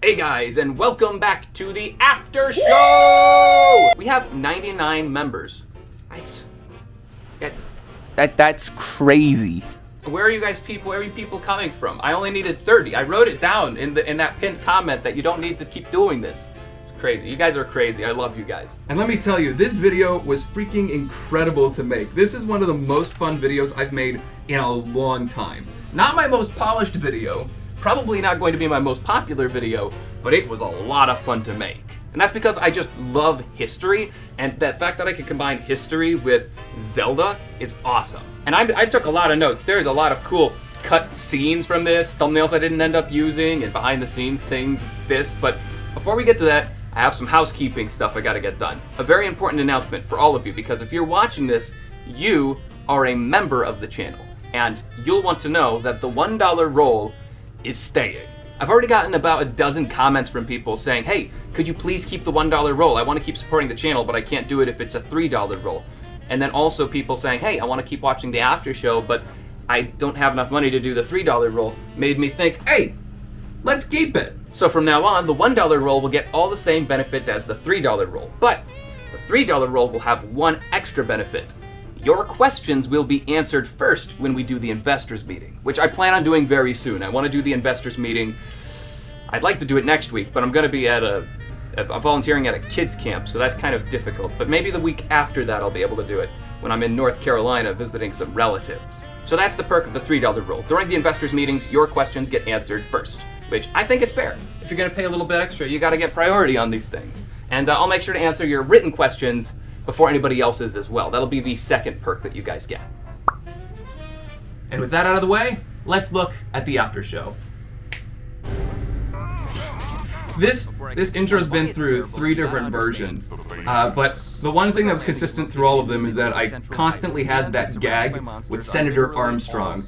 Hey guys, and welcome back to the after show! We have 99 members. That's crazy. Where are you people coming from? I only needed 30. I wrote it down in that pinned comment that you don't need to keep doing this. It's crazy. You guys are crazy. I love you guys. And let me tell you, this video was freaking incredible to make. This is one of the most fun videos I've made in a long time. Not my most polished video, probably not going to be my most popular video, but it was a lot of fun to make. And that's because I just love history, and the fact that I can combine history with Zelda is awesome. And I took a lot of notes. There's a lot of cool cut scenes from this, thumbnails I didn't end up using, and behind the scenes things with this. But before we get to that, I have some housekeeping stuff I gotta get done. A very important announcement for all of you, because if you're watching this, you are a member of the channel, and you'll want to know that the $1 roll is staying. I've already gotten about a dozen comments from people saying, hey, could you please keep the $1 roll? I want to keep supporting the channel, but I can't do it if it's a $3 roll. And then also people saying, hey, I want to keep watching the after show, but I don't have enough money to do the $3 roll. Made me think, hey, let's keep it. So from now on, the $1 roll will get all the same benefits as the $3 roll, but the $3 roll will have one extra benefit. Your questions will be answered first when we do the investors meeting, which I plan on doing very soon. I want to do the investors meeting. I'd like to do it next week, but I'm going to be at volunteering at a kids camp, so that's kind of difficult. But maybe the week after that I'll be able to do it when I'm in North Carolina visiting some relatives. So that's the perk of the $3 roll. During the investors meetings, your questions get answered first, which I think is fair. If you're going to pay a little bit extra, you got to get priority on these things. And I'll make sure to answer your written questions before anybody else's as well. That'll be the second perk that you guys get. And with that out of the way, let's look at the after show. This intro's been through 3 different versions, but the one thing that was consistent through all of them is that I constantly had that gag with Senator Armstrong,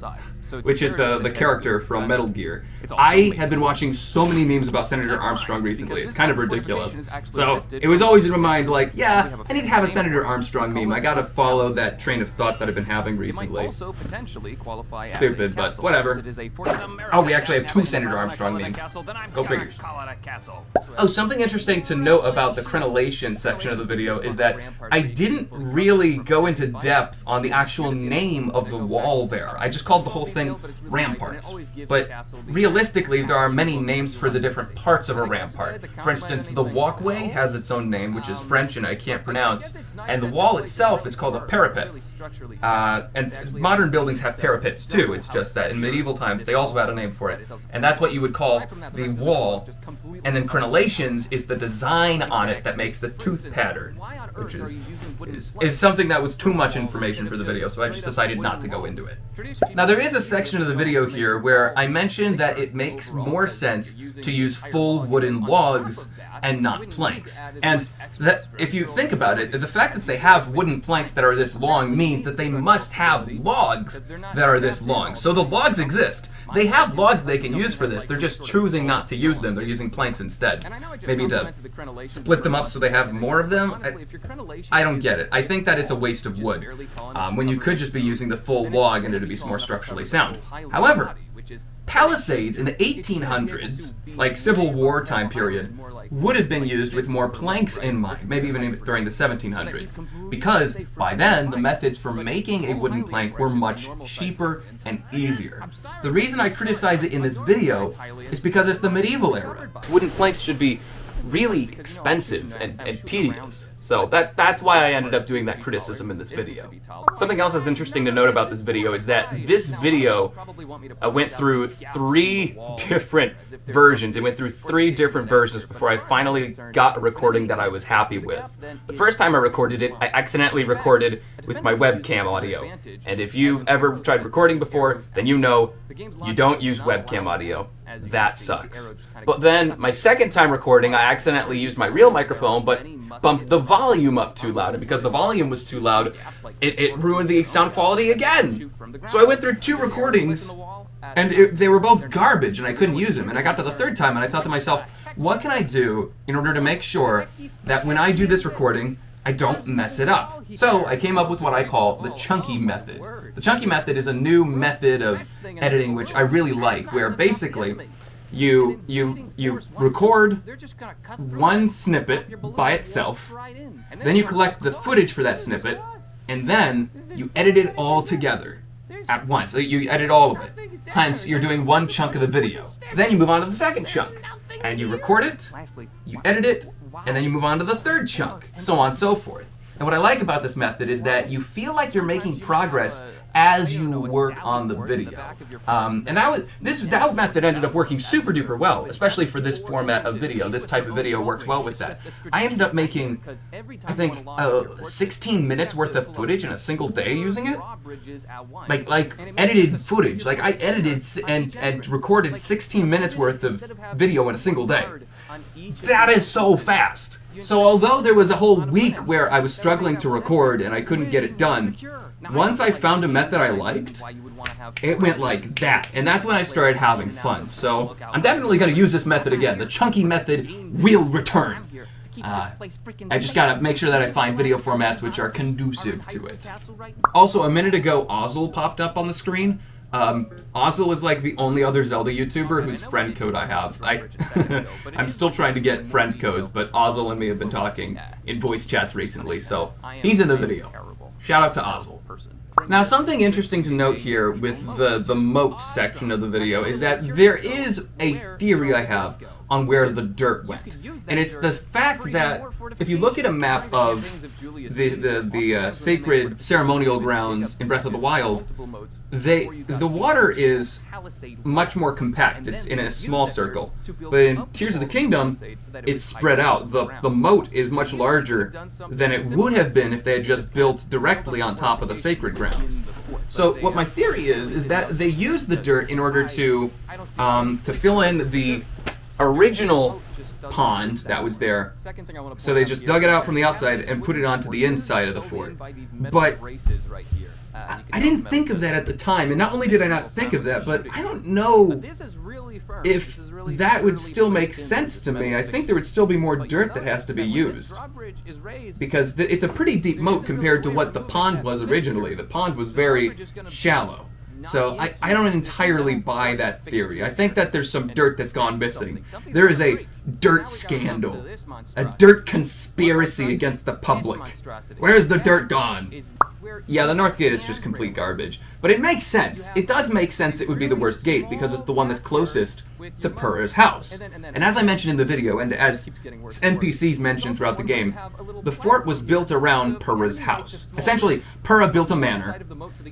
which is the character from Metal Gear. I had been watching so many memes about Senator Armstrong recently, it's kind of ridiculous. So it was always in my mind like, yeah, I need to have a Senator Armstrong meme. I gotta follow that train of thought that I've been having recently. Stupid, but whatever. Oh, we actually have 2 Senator Armstrong memes. Go figures. Oh, something interesting to note about the crenellations section of the video is that I didn't really go into depth on the actual name of the wall there. I just called the whole thing ramparts. But realistically, there are many names for the different parts of a rampart. For instance, the walkway has its own name, which is French and I can't pronounce, and the wall itself is called a parapet. And modern buildings have parapets too, it's just that in medieval times they also had a name for it. And that's what you would call the wall. And then crenellations is the design on it that makes the tooth pattern, which is something that was too much information for the video, so I just decided not to go into it. Now there is a section of the video here where I mentioned that it makes more sense to use full wooden logs and not planks. And that, if you think about it, the fact that they have wooden planks that are this long means that they must have logs that are this long. So the logs exist. They have logs they can use for this. They're just choosing not to use them. They're using planks instead. Maybe to split them up so they have more of them. I don't get it. I think that it's a waste of wood when you could just be using the full log and it'd be more structurally sound. However, palisades in the 1800s, like Civil War time period, would have been used with more planks in mind, maybe even during the 1700s, because by then the methods for making a wooden plank were much cheaper and easier. The reason I criticize it in this video is because it's the medieval era. Wooden planks should be really expensive and tedious. So that's why I ended up doing that criticism in this video. Something else that's interesting to note about this video is that this video went through 3 different versions. It went through 3 different versions before I finally got a recording that I was happy with. The first time I recorded it, I accidentally recorded with my webcam audio. And if you've ever tried recording before, then you know you don't use webcam audio. That sucks. But then my second time recording, I accidentally used my real microphone, but bumped the volume up too loud. And because the volume was too loud, it ruined the sound quality again. So I went through 2 recordings, and they were both garbage, and I couldn't use them. And I got to the 3rd time, and I thought to myself, what can I do in order to make sure that when I do this recording, I don't mess it up? So I came up with what I call the chunky method. The chunky method is a new method of editing which I really like, where basically you record one snippet by itself, then you collect the footage for that snippet, and then you edit it all together at once. So you edit all of it. Hence, you're doing one chunk of the video. Then you move on to the second chunk, and you record it, you edit it, and then you move on to the third chunk, so on and so forth. And what I like about this method is that you feel like you're making progress as you work on the video. And that method ended up working super duper well, especially for this format of video. This type of video worked well with that. I ended up making, I think, 16 minutes worth of footage in a single day using it. Like edited footage. Like I edited and recorded 16 minutes worth of video in a single day. That is so fast. So although there was a whole week where I was struggling to record and I couldn't get it done, once I found a method I liked, it went like that. And that's when I started having fun. So I'm definitely going to use this method again. The chunky method will return. I just gotta make sure that I find video formats which are conducive to it. Also, a minute ago, Ozzel popped up on the screen. Ozzel is like the only other Zelda YouTuber whose friend code I have. I'm still trying to get friend codes, but Ozzel and me have been talking in voice chats recently, so he's in the video. Shout out to Ozzel. Now, something interesting to note here with the moat section of the video is that there is a theory I have on where the dirt went. And it's the fact that if you look at a map of the sacred ceremonial grounds in Breath of the Wild, the water is much more compact. It's in a small circle. But in Tears of the Kingdom, it's spread out. The moat is much larger than it would have been if they had just built directly on top of the sacred grounds. So what my theory is that they used the dirt in order to fill in the original pond that was there. So they just dug it out from the outside and put it onto the inside of the fort. But I didn't think of that at the time, and not only did I not think of that, but I don't know if that would still make sense to me. I think there would still be more dirt that has to be used, because it's a pretty deep moat compared to what the pond was originally. The pond was very shallow. So I don't entirely buy that theory. I think that there's some dirt that's gone missing. There is a dirt scandal, a dirt conspiracy against the public. Where's the dirt gone? Yeah, the North Gate is just complete garbage. But it makes sense. It does make sense it would be the worst gate because it's the one that's closest to Purah's house. And as I mentioned in the video, and as NPCs mentioned throughout the game, the fort was built around Purah's house. Essentially, Purah built a manor,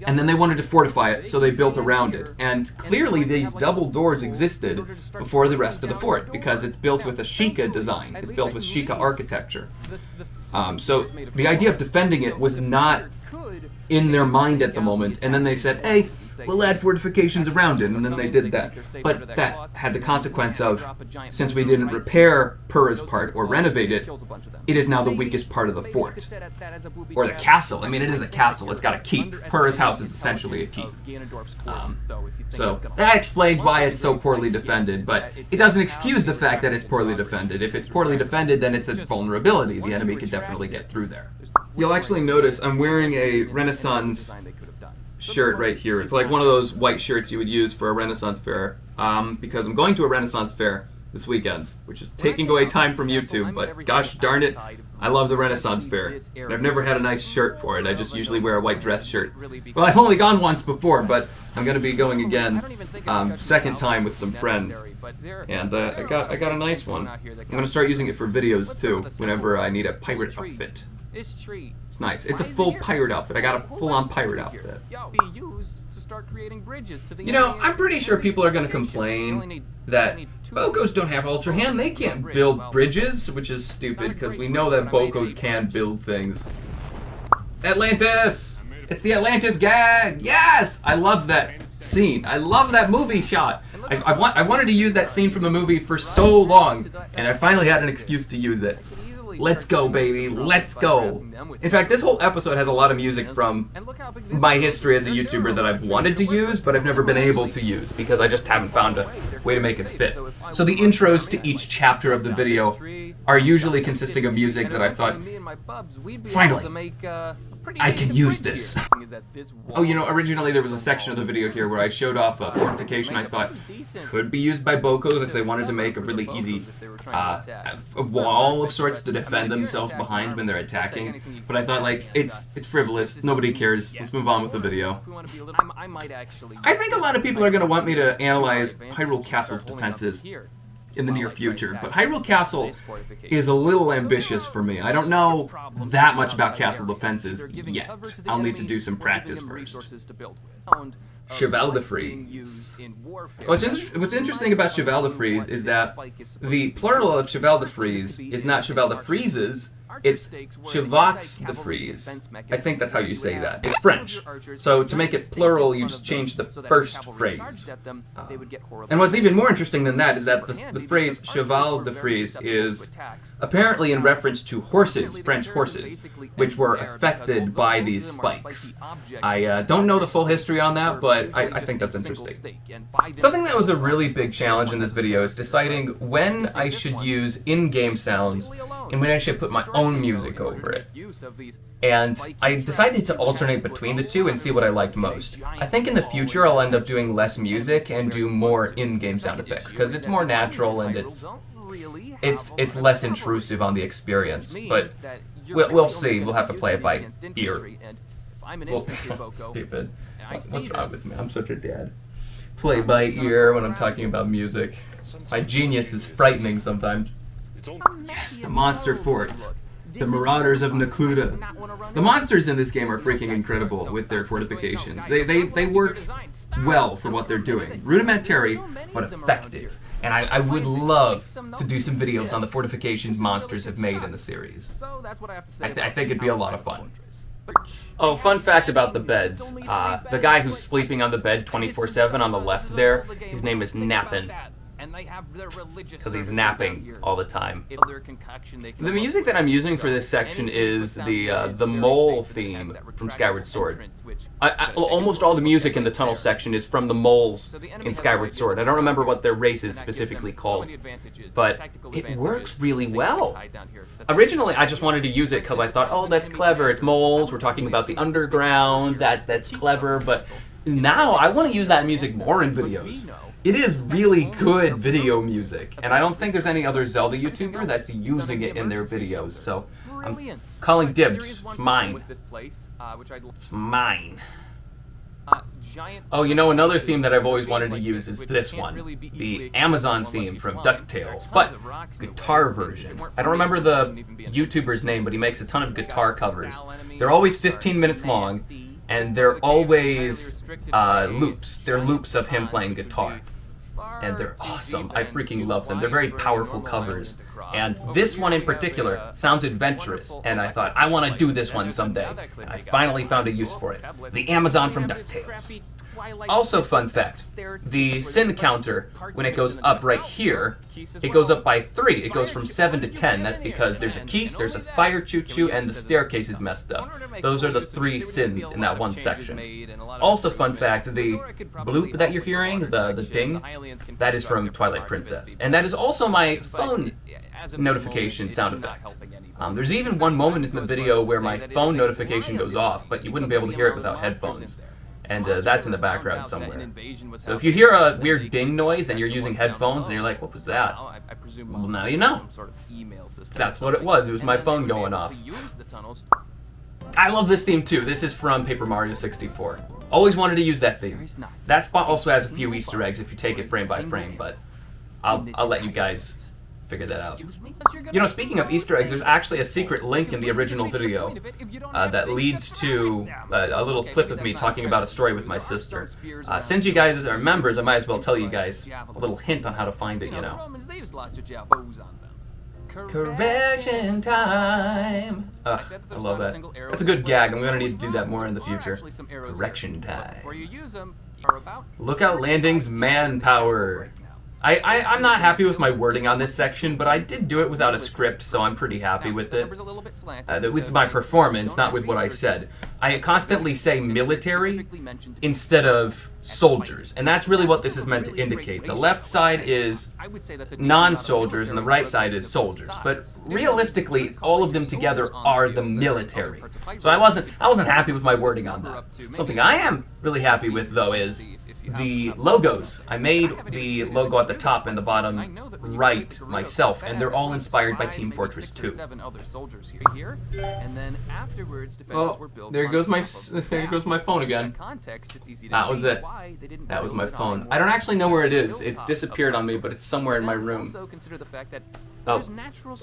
and then they wanted to fortify it, so they built around it. And clearly these double doors existed before the rest of the fort, because it's built with a Sheikah design. It's built with Sheikah architecture. So the idea of defending it was not in their mind at the moment, and then they said, hey, we'll add fortifications around it, and then they did that. But that had the consequence of, since we didn't repair Purah's part or renovate it, it is now the weakest part of the fort. Or the castle. I mean, it is a castle. It's got a keep. Purah's house is essentially a keep. So that explains why it's so poorly defended, but it doesn't excuse the fact that it's poorly defended. If it's poorly defended, then it's a vulnerability. The enemy could definitely get through there. You'll actually notice I'm wearing a Renaissance shirt right here. It's like one of those white shirts you would use for a Renaissance fair, because I'm going to a Renaissance fair this weekend, which is taking away time from YouTube, but gosh darn it, I love the Renaissance fair. And I've never had a nice shirt for it. I just usually wear a white dress shirt. Well, I've only gone once before, but I'm going to be going again, second time with some friends. And I got a nice one. I'm going to start using it for videos too, whenever I need a pirate outfit. It's nice. It's a full pirate outfit. I got a full-on pirate outfit. You know, I'm pretty sure people are going to complain that Bokos don't have Ultra Hand. They can't build bridges, which is stupid because we know that Bokos can build things. Atlantis! It's the Atlantis gag! Yes! I love that scene. I love that movie shot. I wanted to use that scene from the movie for so long, and I finally had an excuse to use it. Let's go, baby. Let's go. In fact, this whole episode has a lot of music from my history as a YouTuber that I've wanted to use, but I've never been able to use because I just haven't found a way to make it fit. So the intros to each chapter of the video are usually consisting of music that I thought, finally, I can use this. Oh, you know, originally there was a section of the video here where I showed off a fortification I thought could be used by Bokos if they wanted to make a really easy a wall of sorts to defend themselves behind when they're attacking. But I thought, like, it's frivolous, nobody cares, let's move on with the video. I think a lot of people are going to want me to analyze Hyrule Castle's defenses in the near future, but Hyrule Castle is a little ambitious for me. I don't know that much about castle defenses yet. I'll need to do some practice first. Cheval de Frise. What's interesting about Cheval de Frise is that the plural of Cheval de Frise is not Cheval de Frises, it's Chevaux de Frise. I think that's how you say that. It's French. So to make it plural, you just change the first phrase. And what's even more interesting than that is that the phrase Cheval de Frise is apparently in reference to horses, French horses, which were affected by these spikes. I don't know the full history on that, but I think that's interesting. Something that was a really big challenge in this video is deciding when I should use in-game sounds and when I should put my own music over it. And I decided to alternate between the two and see what I liked most. I think in the future I'll end up doing less music and do more in-game sound effects, because it's more natural and it's less intrusive on the experience. But we'll see. We'll have to play it by ear. Well, stupid. What's wrong with me? I'm such a dad. Play by ear when I'm talking about music. My genius is frightening sometimes. Yes, the monster fort. The Marauders of Necluda. The monsters in this game are freaking incredible with their fortifications. They work well for what they're doing. Rudimentary, but effective. And I would love to do some videos on the fortifications monsters have made in the series. I think it'd be a lot of fun. Oh, fun fact about the beds. The guy who's sleeping on the bed 24/7 on the left there, his name is Nappin'. Because he's napping all the time. The music that I'm using for this section is the mole theme from Skyward Sword. Almost all the music in the tunnel section is from the moles in Skyward Sword. I don't remember what their race is specifically called, but it works really well. Originally, I just wanted to use it because I thought, oh, that's clever. It's moles. We're talking about the underground. That's clever. But now I want to use that music more in videos. It is really good video music, and I don't think there's any other Zelda YouTuber that's using it in their videos, so I'm calling dibs. It's mine. It's mine. Oh, you know, another theme that I've always wanted to use is this one, the Amazon theme from DuckTales, but guitar version. I don't remember the YouTuber's name, but he makes a ton of guitar covers. They're always 15 minutes long, and they're always loops. They're loops of him playing guitar. And they're awesome. I freaking love them. They're very powerful covers. And this one in particular sounds adventurous, and I thought, I want to do this one someday. And I finally found a use for it. The Amazon from DuckTales. Also, fun fact, the sin counter, when it goes up right here, it goes up by 3. It goes from 7 to 10. That's because there's a Keese, there's a fire choo-choo, and the staircase is messed up. Those are the 3 sins in that one section. Also, fun fact, the bloop that you're hearing, the ding, that is from Twilight Princess. And that is also my phone notification sound effect. There's even one moment in the video where my phone notification goes off, but you wouldn't be able to hear it without headphones. And that's in the background somewhere. So if you hear a weird ding noise and you're using headphones and you're like, what was that? Well, now you know. That's what it was. It was my phone going off. I love this theme too. This is from Paper Mario 64. Always wanted to use that theme. That spot also has a few Easter eggs if you take it frame by frame, but I'll let you guys figure that out. You know, speaking of Easter eggs, there's actually a secret link in the original video that leads to a little clip of me talking about a story with my sister. Since you guys are members, I might as well tell you guys a little hint on how to find it, you know. Correction time! Ugh, I love that. That's a good gag. I'm going to need to do that more in the future. Correction time. Lookout Landing's manpower. I'm not happy with my wording on this section, but I did do it without a script, so I'm pretty happy with it. With my performance, not with what I said. I constantly say military instead of soldiers, and that's really what this is meant to indicate. The left side is non-soldiers, and the right side is soldiers. But realistically, all of them together are the military. So I wasn't happy with my wording on that. Something I am really happy with, though, is the logos. I made the logo at the top and the bottom right myself, and they're all inspired by Team Fortress 2. Oh, there goes my phone again. That was it. That was my phone. I don't actually know where it is. It disappeared on me, but it's somewhere in my room. Oh,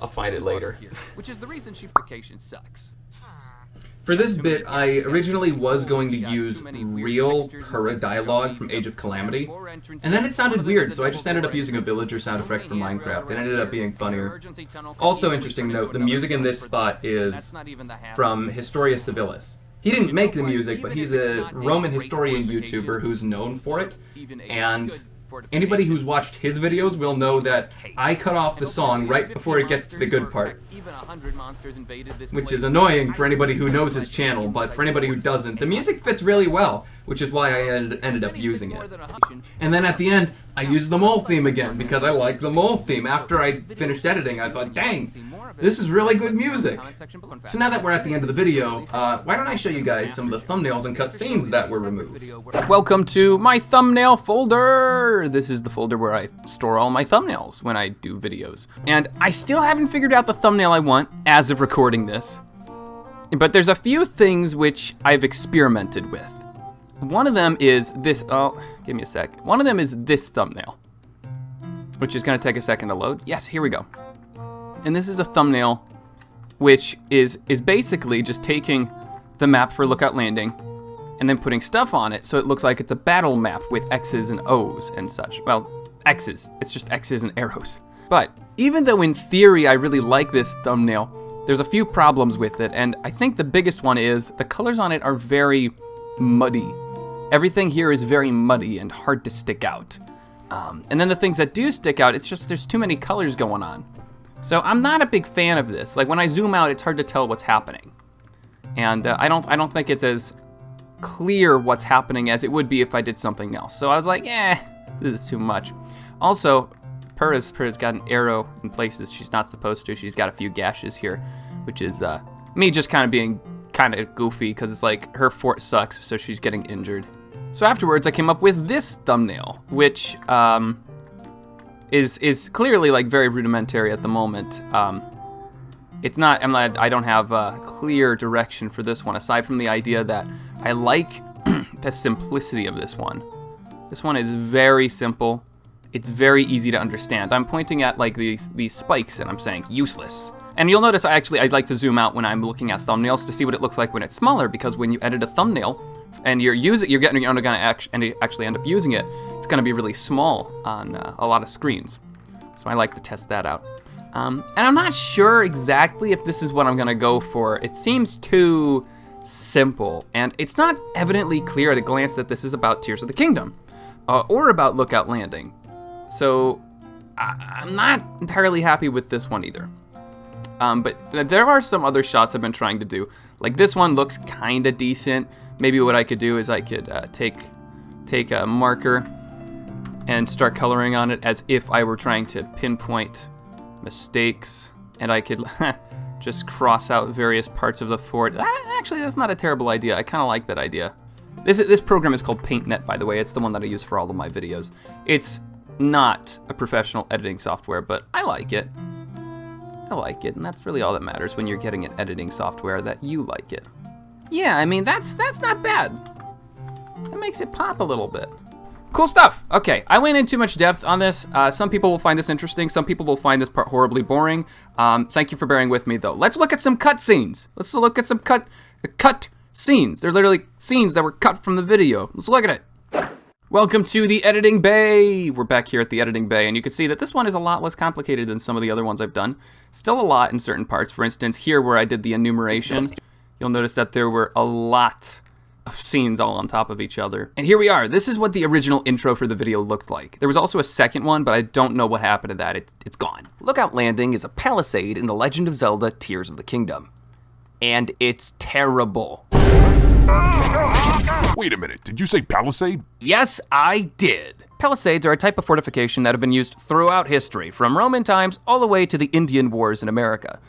I'll find it later. Which is the reason sheepification sucks. For this bit, I originally was going to use real Purah dialogue from Age of Calamity, and then it sounded weird, so I just ended up using a villager sound effect from Minecraft. It ended up being funnier. Also, interesting note, the music in this spot is from Historia Civilis. He didn't make the music, but he's a Roman historian YouTuber who's known for it, and anybody who's watched his videos will know that I cut off the song right before it gets to the good part. Which is annoying for anybody who knows his channel, but for anybody who doesn't, the music fits really well, which is why I ended up using it. And then at the end, I used the mole theme again, because I like the mole theme. After I finished editing, I thought, dang, this is really good music. So now that we're at the end of the video, why don't I show you guys some of the thumbnails and cutscenes that were removed. Welcome to my thumbnail folder. This is the folder where I store all my thumbnails when I do videos. And I still haven't figured out the thumbnail I want as of recording this. But there's a few things which I've experimented with. One of them is this, oh, give me a sec. One of them is this thumbnail, which is gonna take a second to load. Yes, here we go. And this is a thumbnail which is basically just taking the map for Lookout Landing and then putting stuff on it so it looks like it's a battle map with X's and O's and such. Well, X's. It's just X's and arrows. But even though in theory I really like this thumbnail, there's a few problems with it, and I think the biggest one is the colors on it are very muddy. Everything here is very muddy and hard to stick out. And then the things that do stick out, it's just there's too many colors going on. So I'm not a big fan of this. Like when I zoom out, it's hard to tell what's happening. And I don't think it's as clear what's happening as it would be if I did something else. So I was like, this is too much. Also, Purah's got an arrow in places she's not supposed to. She's got a few gashes here, which is me just kind of being kind of goofy because it's like her fort sucks, so she's getting injured. So afterwards, I came up with this thumbnail, which is clearly like very rudimentary at the moment. It's not. I don't have a clear direction for this one, aside from the idea that I like the simplicity of this one. This one is very simple. It's very easy to understand. I'm pointing at like these spikes and I'm saying useless. And you'll notice I like to zoom out when I'm looking at thumbnails to see what it looks like when it's smaller, because when you edit a thumbnail and you're gonna actually end up using it, it's gonna be really small on a lot of screens. So I like to test that out. And I'm not sure exactly if this is what I'm gonna go for. It seems too simple, and it's not evidently clear at a glance that this is about Tears of the Kingdom, or about Lookout Landing. So I'm not entirely happy with this one either. But there are some other shots I've been trying to do. Like this one looks kind of decent. Maybe what I could do is I could take a marker and start coloring on it as if I were trying to pinpoint mistakes, and I could just cross out various parts of the fort. Actually, that's not a terrible idea. I kind of like that idea. This program is called PaintNet, by the way. It's the one that I use for all of my videos. It's not a professional editing software, but I like it. I like it, and that's really all that matters when you're getting an editing software, that you like it. Yeah, I mean, that's not bad. That makes it pop a little bit. Cool stuff. Okay, I went in too much depth on this. Some people will find this interesting. Some people will find this part horribly boring. Thank you for bearing with me, though. Let's look at some cut scenes. Let's look at some cut scenes. They're literally scenes that were cut from the video. Let's look at it. Welcome to the editing bay. We're back here at the editing bay, and you can see that this one is a lot less complicated than some of the other ones I've done. Still a lot in certain parts. For instance, here where I did the enumeration, you'll notice that there were a lot scenes all on top of each other. And here we are. This is what the original intro for the video looked like. There was also a second one, but I don't know what happened to that. It's gone. Lookout Landing is a palisade in The Legend of Zelda Tears of the Kingdom. And it's terrible. Wait a minute, did you say palisade? Yes, I did. Palisades are a type of fortification that have been used throughout history, from Roman times all the way to the Indian Wars in America.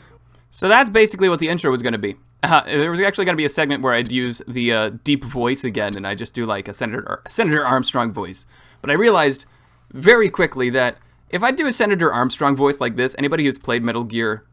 So that's basically what the intro was going to be. There was actually going to be a segment where I'd use the deep voice again, and I just do like a Senator Armstrong voice. But I realized very quickly that if I do a Senator Armstrong voice like this, anybody who's played Metal Gear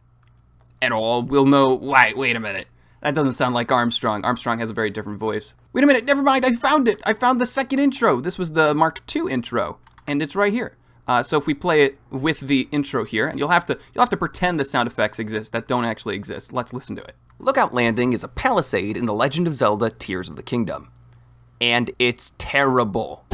at all will know, wait a minute. That doesn't sound like Armstrong. Armstrong has a very different voice. Wait a minute, never mind, I found it. I found the second intro. This was the Mark II intro, and it's right here. So if we play it with the intro here, and you'll have to pretend the sound effects exist that don't actually exist. Let's listen to it. Lookout Landing is a palisade in The Legend of Zelda Tears of the Kingdom. And it's terrible.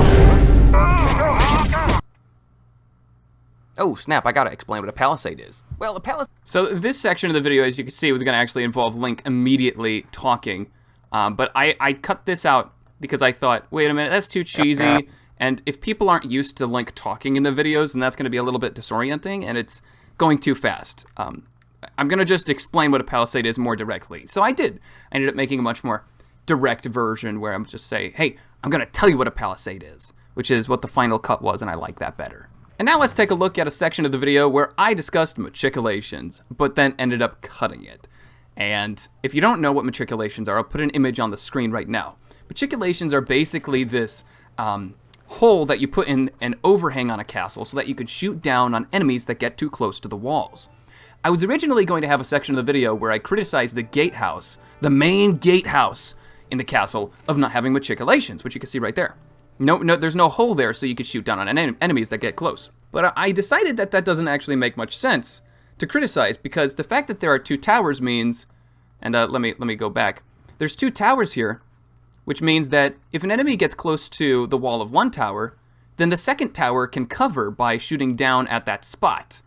Oh, snap, I gotta explain what a palisade is. Well, a palisade... So this section of the video, as you can see, was gonna actually involve Link immediately talking. But I cut this out because I thought, wait a minute, that's too cheesy. And if people aren't used to Link talking in the videos, then that's gonna be a little bit disorienting, and it's going too fast. I'm gonna just explain what a palisade is more directly. So I did. I ended up making a much more direct version where I'm just saying, hey, I'm gonna tell you what a palisade is, which is what the final cut was, and I like that better. And now let's take a look at a section of the video where I discussed matriculations, but then ended up cutting it. And if you don't know what matriculations are, I'll put an image on the screen right now. Matriculations are basically this hole that you put in an overhang on a castle so that you could shoot down on enemies that get too close to the walls. I was originally going to have a section of the video where I criticized the gatehouse, the main gatehouse in the castle, of not having matriculations, which you can see right there. No, there's no hole there, so you could shoot down on enemies that get close. But I decided that that doesn't actually make much sense to criticize, because the fact that there are two towers means, and let me go back. There's two towers here, which means that if an enemy gets close to the wall of one tower, then the second tower can cover by shooting down at that spot.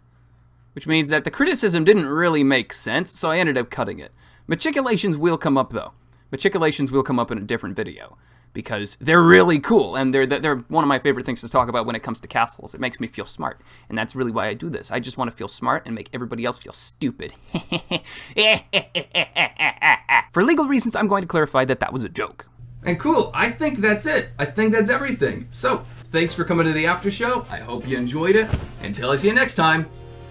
Which means that the criticism didn't really make sense, so I ended up cutting it. Matriculations will come up, though. Matriculations will come up in a different video, because they're really cool, and they're one of my favorite things to talk about when it comes to castles. It makes me feel smart, and that's really why I do this. I just want to feel smart and make everybody else feel stupid. For legal reasons, I'm going to clarify that that was a joke. And cool, I think that's it. I think that's everything. So, thanks for coming to the after show. I hope you enjoyed it. Until I see you next time,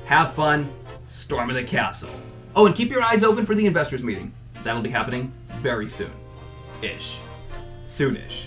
have fun, storming the castle. Oh, and keep your eyes open for the investors meeting. That'll be happening very soon. Soonish.